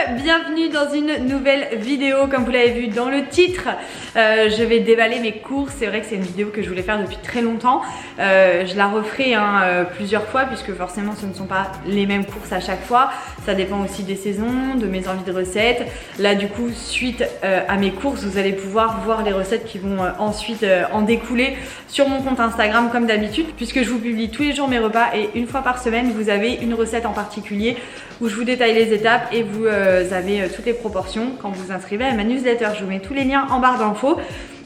bienvenue dans une nouvelle vidéo. Comme vous l'avez vu dans le titre, je vais déballer mes courses. C'est vrai que c'est une vidéo que je voulais faire depuis très longtemps. Je la referai plusieurs fois puisque forcément ce ne sont pas les mêmes courses à chaque fois. Ça dépend aussi des saisons, de mes envies de recettes. Là du coup, suite à mes courses, vous allez pouvoir voir les recettes qui vont ensuite en découler sur mon compte Instagram comme d'habitude, puisque je vous publie tous les jours mes repas et une fois par semaine vous avez une recette en particulier où je vous détaille les étapes et vous avez toutes les proportions quand vous vous inscrivez à ma newsletter. Je vous mets tous les liens en barre d'infos.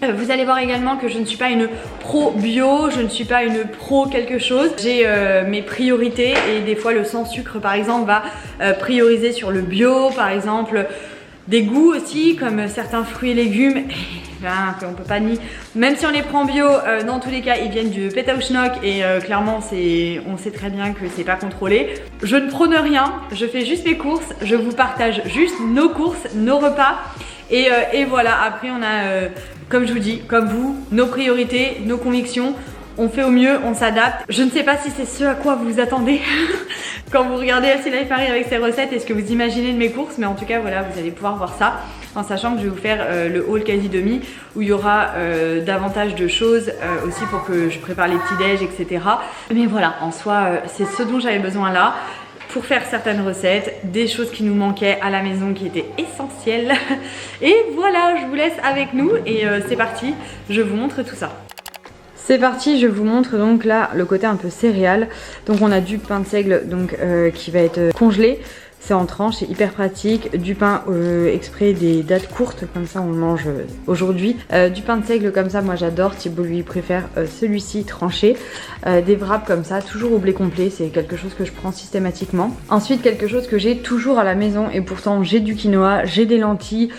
Vous allez voir également que je ne suis pas une pro bio, je ne suis pas une pro quelque chose. J'ai mes priorités et des fois le sans sucre par exemple va prioriser sur le bio, par exemple des goûts aussi comme certains fruits et légumes. On peut pas nier, même si on les prend bio, dans tous les cas ils viennent du Pétaouchnok et clairement on sait très bien que c'est pas contrôlé. Je ne prône rien, je fais juste mes courses, je vous partage juste nos courses, nos repas et voilà. Après on a, comme je vous dis, comme vous, nos priorités, nos convictions. On fait au mieux, on s'adapte. Je ne sais pas si c'est ce à quoi vous vous attendez quand vous regardez LC Life Paris avec ses recettes et ce que vous imaginez de mes courses, mais en tout cas voilà, vous allez pouvoir voir ça en sachant que je vais vous faire le haul quasi demi où il y aura davantage de choses aussi pour que je prépare les petits déj, etc. Mais voilà, en soi, c'est ce dont j'avais besoin là pour faire certaines recettes, des choses qui nous manquaient à la maison qui étaient essentielles. Et voilà, je vous laisse avec nous et c'est parti, je vous montre tout ça. C'est parti, je vous montre donc là le côté un peu céréales. Donc on a du pain de seigle donc, qui va être congelé. C'est en tranches, c'est hyper pratique. Du pain exprès des dates courtes, comme ça on le mange aujourd'hui. Du pain de seigle comme ça, moi j'adore. Thibaut lui préfère celui-ci tranché. Des wraps comme ça, toujours au blé complet, c'est quelque chose que je prends systématiquement. Ensuite quelque chose que j'ai toujours à la maison et pourtant j'ai du quinoa, j'ai des lentilles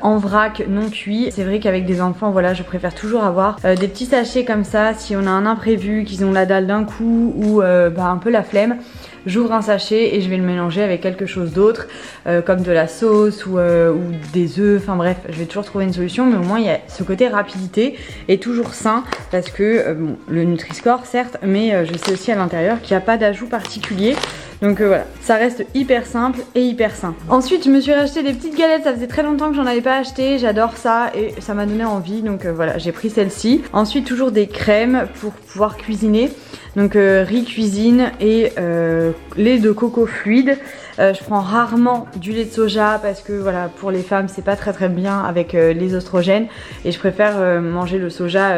en vrac non cuit. C'est vrai qu'avec des enfants, voilà, je préfère toujours avoir des petits sachets comme ça. Si on a un imprévu, qu'ils ont la dalle d'un coup ou un peu la flemme, j'ouvre un sachet et je vais le mélanger avec quelque chose d'autre comme de la sauce ou des œufs, enfin bref, je vais toujours trouver une solution, mais au moins il y a ce côté rapidité et toujours sain parce que bon, le Nutri-Score certes, mais je sais aussi à l'intérieur qu'il n'y a pas d'ajout particulier. Donc voilà, ça reste hyper simple et hyper sain. Ensuite, je me suis racheté des petites galettes, ça faisait très longtemps que j'en avais pas acheté, j'adore ça et ça m'a donné envie, donc voilà, j'ai pris celle-ci. Ensuite, toujours des crèmes pour pouvoir cuisiner, donc riz cuisine et lait de coco fluide. Je prends rarement du lait de soja parce que voilà, pour les femmes c'est pas très bien avec les oestrogènes et je préfère manger le soja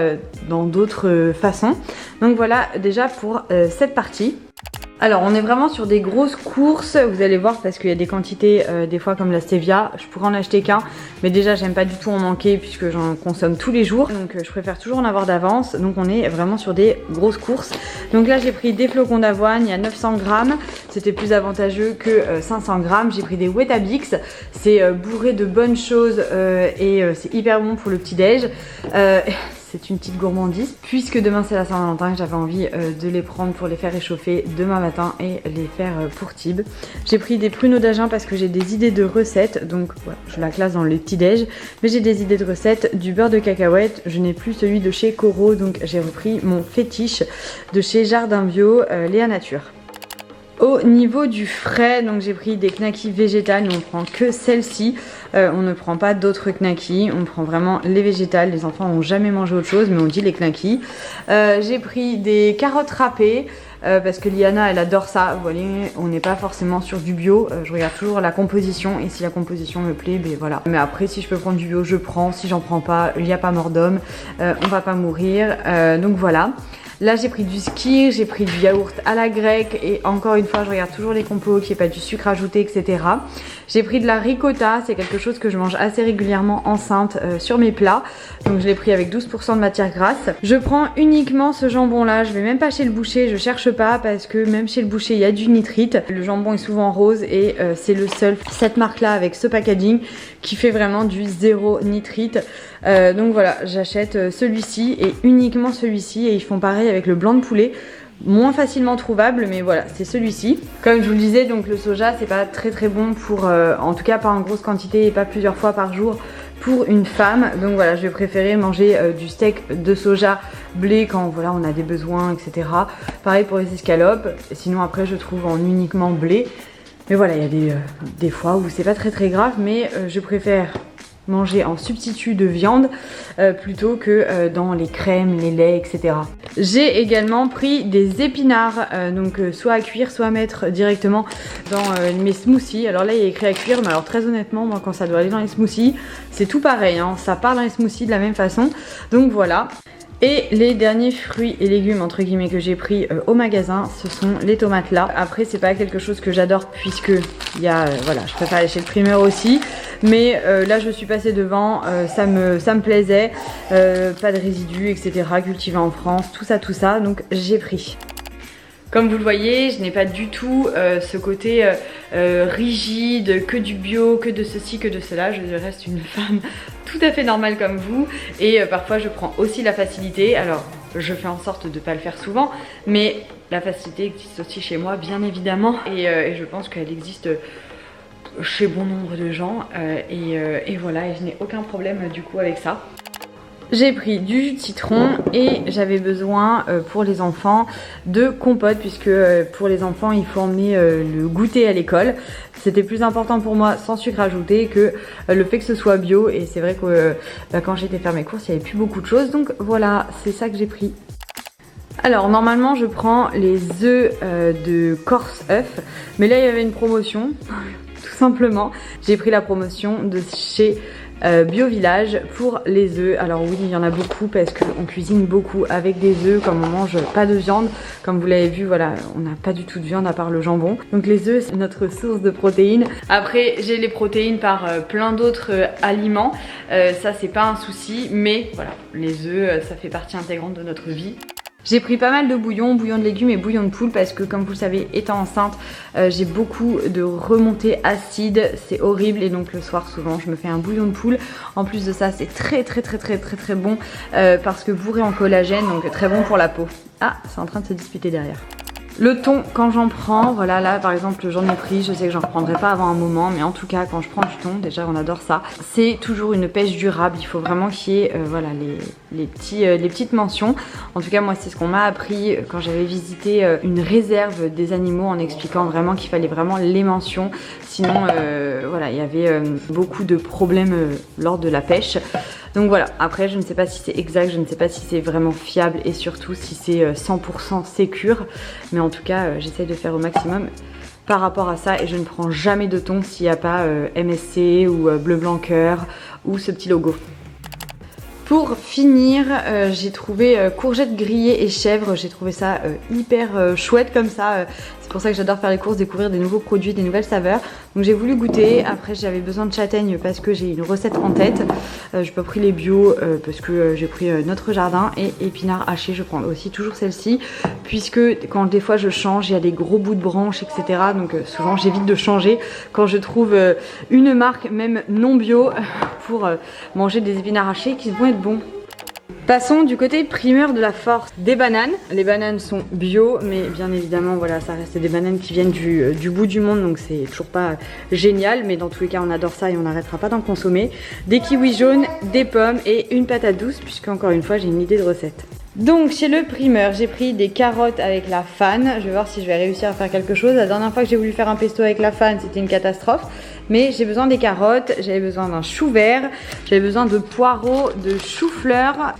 dans d'autres façons. Donc voilà déjà pour cette partie. Alors on est vraiment sur des grosses courses, vous allez voir, parce qu'il y a des quantités des fois comme la stevia, je pourrais en acheter qu'un, mais déjà j'aime pas du tout en manquer puisque j'en consomme tous les jours, donc je préfère toujours en avoir d'avance, donc on est vraiment sur des grosses courses. Donc là j'ai pris des flocons d'avoine, il y a 900 grammes, c'était plus avantageux que 500 grammes, j'ai pris des Weetabix, c'est bourré de bonnes choses et c'est hyper bon pour le petit déj. C'est une petite gourmandise. Puisque demain c'est la Saint-Valentin, j'avais envie de les prendre pour les faire réchauffer demain matin et les faire pour Tib. J'ai pris des pruneaux d'Agen parce que j'ai des idées de recettes. Donc voilà, je la classe dans les petits déj. Mais j'ai des idées de recettes. Du beurre de cacahuète. Je n'ai plus celui de chez Coro. Donc j'ai repris mon fétiche de chez Jardin Bio, Léa Nature. Au niveau du frais, donc j'ai pris des knackis végétales, mais on prend que celle-ci. On ne prend pas d'autres knackis, on prend vraiment les végétales. Les enfants n'ont jamais mangé autre chose, mais on dit les knackis. J'ai pris des carottes râpées. Parce que Liana elle adore ça, vous voyez, on n'est pas forcément sur du bio, je regarde toujours la composition et si la composition me plaît, ben voilà. Mais après si je peux prendre du bio je prends, si j'en prends pas, il n'y a pas mort d'homme, on va pas mourir, donc voilà. Là j'ai pris du skyr, j'ai pris du yaourt à la grecque et encore une fois je regarde toujours les compos, qu'il n'y ait pas du sucre ajouté, etc. J'ai pris de la ricotta, c'est quelque chose que je mange assez régulièrement enceinte sur mes plats. Donc je l'ai pris avec 12% de matière grasse. Je prends uniquement ce jambon là, je vais même pas chez le boucher, je cherche pas parce que même chez le boucher il y a du nitrite. Le jambon est souvent rose et c'est le seul, cette marque là avec ce packaging qui fait vraiment du zéro nitrite. Donc voilà, j'achète celui-ci et uniquement celui-ci et ils font pareil avec le blanc de poulet. Moins facilement trouvable, mais voilà, c'est celui-ci. Comme je vous le disais, donc le soja c'est pas très bon pour, en tout cas pas en grosse quantité et pas plusieurs fois par jour pour une femme. Donc voilà, je vais préférer manger du steak de soja blé quand voilà on a des besoins, etc. Pareil pour les escalopes. Sinon après je trouve en uniquement blé. Mais voilà, il y a des fois où c'est pas très grave, mais je préfère manger en substitut de viande plutôt que dans les crèmes, les laits, etc. J'ai également pris des épinards, donc soit à cuire, soit à mettre directement dans mes smoothies. Alors là il y a écrit à cuire, mais alors très honnêtement, moi quand ça doit aller dans les smoothies, c'est tout pareil, hein. Ça part dans les smoothies de la même façon. Donc voilà. Et les derniers fruits et légumes entre guillemets que j'ai pris au magasin, ce sont les tomates là. Après c'est pas quelque chose que j'adore puisque il y a voilà, je préfère aller chez le primeur aussi. Mais là je suis passée devant, ça me plaisait, pas de résidus etc, cultivé en France, tout ça, donc j'ai pris. Comme vous le voyez, je n'ai pas du tout ce côté rigide, que du bio, que de ceci, que de cela. Je reste une femme tout à fait normale comme vous. Et parfois je prends aussi la facilité. Alors je fais en sorte de ne pas le faire souvent, mais la facilité existe aussi chez moi bien évidemment. Et je pense qu'elle existe chez bon nombre de gens. Et voilà, et je n'ai aucun problème du coup avec ça. J'ai pris du jus de citron et j'avais besoin pour les enfants de compote puisque pour les enfants il faut emmener le goûter à l'école. C'était plus important pour moi sans sucre ajouté que le fait que ce soit bio, et c'est vrai que quand j'ai été faire mes courses il n'y avait plus beaucoup de choses, donc voilà, c'est ça que j'ai pris. Alors normalement je prends les œufs de Corse œufs, mais là il y avait une promotion tout simplement. J'ai pris la promotion de chez Bio Village pour les œufs. Alors oui, il y en a beaucoup parce qu'on cuisine beaucoup avec des œufs, comme on mange pas de viande. Comme vous l'avez vu, voilà, on n'a pas du tout de viande à part le jambon. Donc les œufs, c'est notre source de protéines. Après, j'ai les protéines par plein d'autres aliments. Ça, c'est pas un souci, mais voilà, les œufs, ça fait partie intégrante de notre vie. J'ai pris pas mal de bouillon de légumes et bouillon de poule parce que comme vous le savez, étant enceinte, j'ai beaucoup de remontées acides, c'est horrible, et donc le soir souvent je me fais un bouillon de poule. En plus de ça, c'est très bon parce que bourré en collagène, donc très bon pour la peau. Ah, c'est en train de se disputer derrière. Le thon, quand j'en prends, voilà, là par exemple j'en ai pris, je sais que j'en reprendrai pas avant un moment, mais en tout cas quand je prends du thon, déjà on adore ça, c'est toujours une pêche durable. Il faut vraiment qu'il y ait voilà, les petites mentions. En tout cas moi c'est ce qu'on m'a appris quand j'avais visité une réserve des animaux, en expliquant vraiment qu'il fallait vraiment les mentions, sinon voilà, il y avait beaucoup de problèmes lors de la pêche. Donc voilà, après je ne sais pas si c'est exact, je ne sais pas si c'est vraiment fiable et surtout si c'est 100% sécure. Mais en tout cas, j'essaye de faire au maximum par rapport à ça, et je ne prends jamais de thon s'il n'y a pas MSC ou Bleu Blanc Cœur ou ce petit logo. Pour finir, j'ai trouvé courgettes grillées et chèvres. J'ai trouvé ça hyper chouette comme ça. C'est pour ça que j'adore faire les courses, découvrir des nouveaux produits, des nouvelles saveurs. Donc j'ai voulu goûter. Après j'avais besoin de châtaignes parce que j'ai une recette en tête. J'ai pas pris les bio parce que j'ai pris Notre Jardin, et épinards hachés. Je prends aussi toujours celle-ci puisque quand des fois je change, il y a des gros bouts de branches, etc. Donc souvent j'évite de changer quand je trouve une marque même non bio pour manger des épinards hachés qui vont être bons. Passons du côté primeur de la force, des bananes. Les bananes sont bio, mais bien évidemment voilà, ça reste des bananes qui viennent du bout du monde, donc c'est toujours pas génial, mais dans tous les cas on adore ça et on n'arrêtera pas d'en consommer. Des kiwis jaunes, des pommes et une patate douce, puisque encore une fois j'ai une idée de recette. Donc chez le primeur, j'ai pris des carottes avec la fan. Je vais voir si je vais réussir à faire quelque chose. La dernière fois que j'ai voulu faire un pesto avec la fan, c'était une catastrophe. Mais j'ai besoin des carottes, j'avais besoin d'un chou vert, j'avais besoin de poireaux, de chou-fleur,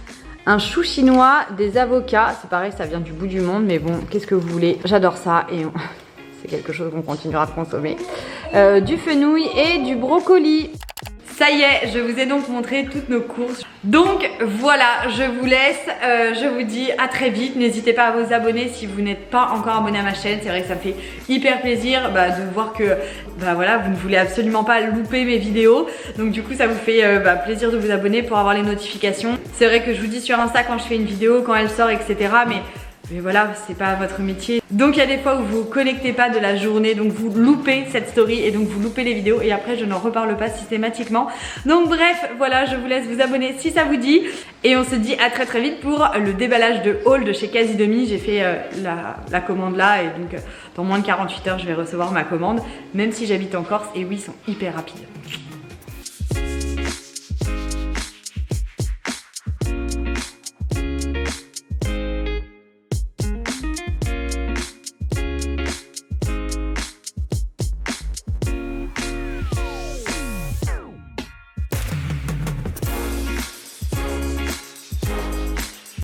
un chou chinois, des avocats. C'est pareil, ça vient du bout du monde, mais bon, qu'est-ce que vous voulez, j'adore ça et c'est quelque chose qu'on continuera de consommer. Du fenouil et du brocoli. Ça y est, je vous ai donc montré toutes nos courses. Donc voilà, je vous laisse, je vous dis à très vite. N'hésitez pas à vous abonner si vous n'êtes pas encore abonné à ma chaîne. C'est vrai que ça me fait hyper plaisir de voir que voilà, vous ne voulez absolument pas louper mes vidéos. Donc du coup ça vous fait plaisir de vous abonner pour avoir les notifications. C'est vrai que je vous dis sur Insta quand je fais une vidéo, quand elle sort, etc. Mais voilà, c'est pas votre métier. Donc il y a des fois où vous vous connectez pas de la journée, donc vous loupez cette story et donc vous loupez les vidéos, et après je n'en reparle pas systématiquement. Donc bref, voilà, je vous laisse vous abonner si ça vous dit, et on se dit à très vite pour le déballage de haul de chez Quasi Demi. J'ai fait la commande là, et donc dans moins de 48 heures je vais recevoir ma commande, même si j'habite en Corse, et oui, ils sont hyper rapides.